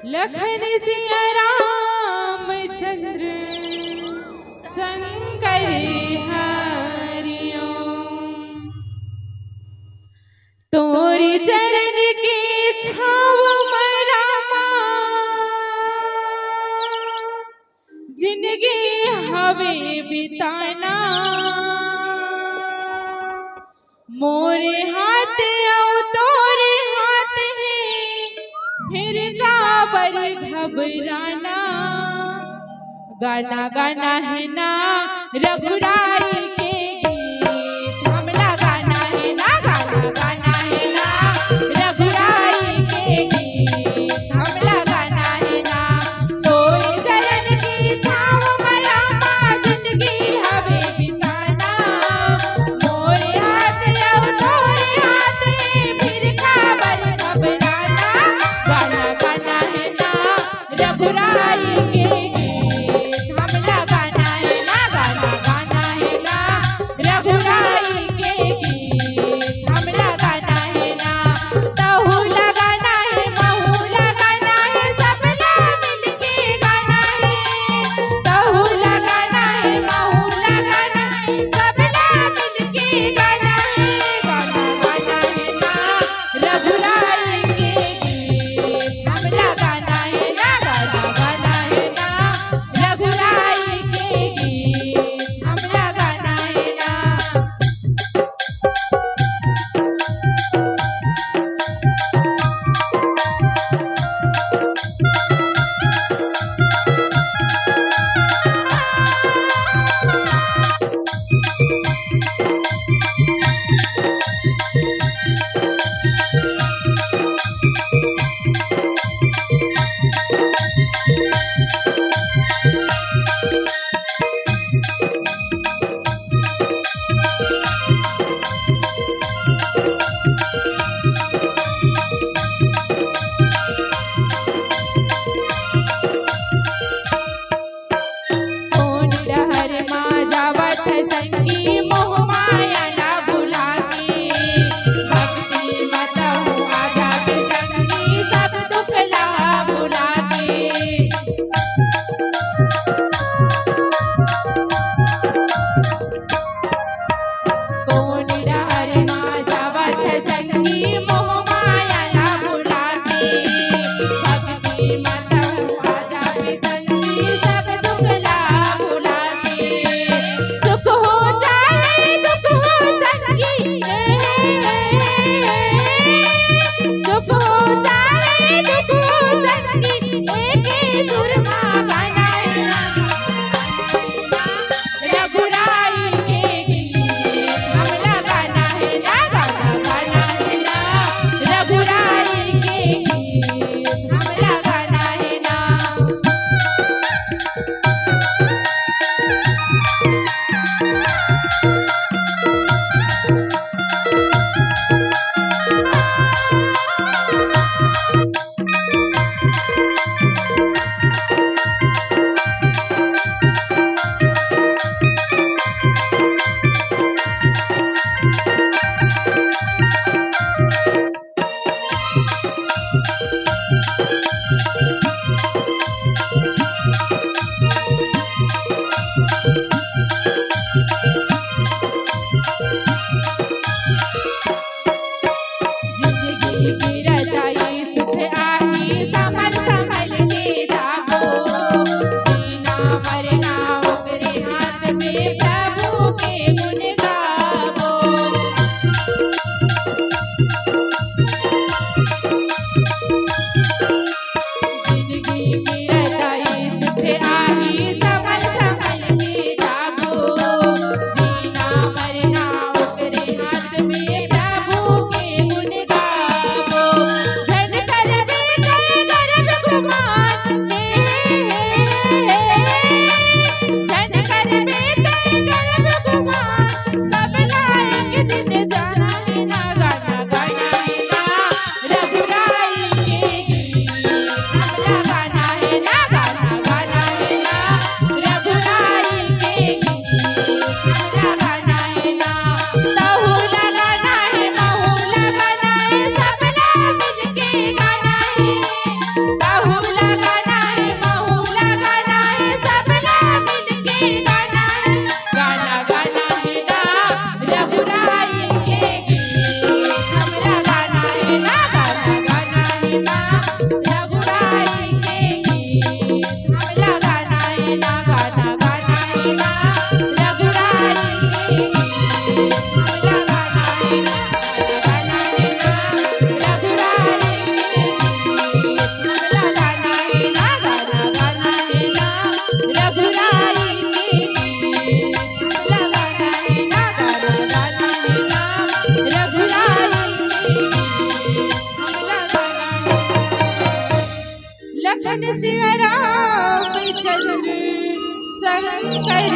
लखन सिया रामचंद्र शंकर हरिओ। तोरी चरण की छाव मरामा जिंदगी हवे बिताना। मोरे हाथ आओ तोरे हाथ है फिर गाबर घबराना। गाना गाना है ना रघुराई के गीत हमला गाना है ना। गाना गाना है ना रघुराई के गीत हमला गाना है ना। तोरी चरण की छाव मरामा जिंदगी हवे बिताना। मोरे हाथ आओ तोरे हाथ फिर खबर घबराना। गाना गाना है ना रघुराई के गीत हमला गाना है ना। गाना गाना है ना रघुराई के गीत हमला गाना है ना। तहु लगाना है महू लगाना है सबला मिलके गाना है। तहु लगाना है महू लगाना है सबला मिलके गाना है। गाना गाना है ना रघुराई के गीत हमला गाना है ना। गाना गाना है ना रघुराई के गीत हमला गाना है ना। कौन डहर माँ जावत संगी मोह माया ना भुला के। भक्ति मतहु आजा के संगी सब दुख ला भुला के। कौन डहर माँ जावत संगी मोह माया ना भुला के। भक्ति मतहु आजा के संगी सब दुख ला भुला के। सुख हो जाए दुख हो संगी सुख हो जाए दुख हो संगी एके सुर माँ गाना है ना। रघुराई के गीत हमला गाना है ना। गाना गाना है ना रघुराई के गीत हमला गाना है ना। जिंदगी की रजाई सुख आही संभल संभल के जागो। जीना मरना ओकरे हाथ में प्रभु के गुण गावो। जिंदगी की रजाई सुख आही संभल संभल के जागो। जीना मरना ओकरे हाथ में प्रभु के गुण गावो। जन कर दे गए गर्भ गुमान जन कर दे गए गर्भ गुमान सब लायक दिन जाना है ना। गाना गाना है ना रघुराई के गीत हमला गाना है ना। गाना गाना है ना रघुराई के गीत हमला गाना है ना। तहु लगाना है महू लगाना है सबला मिलके गाना है। तहु लखन सिया राम चंद्र शंकर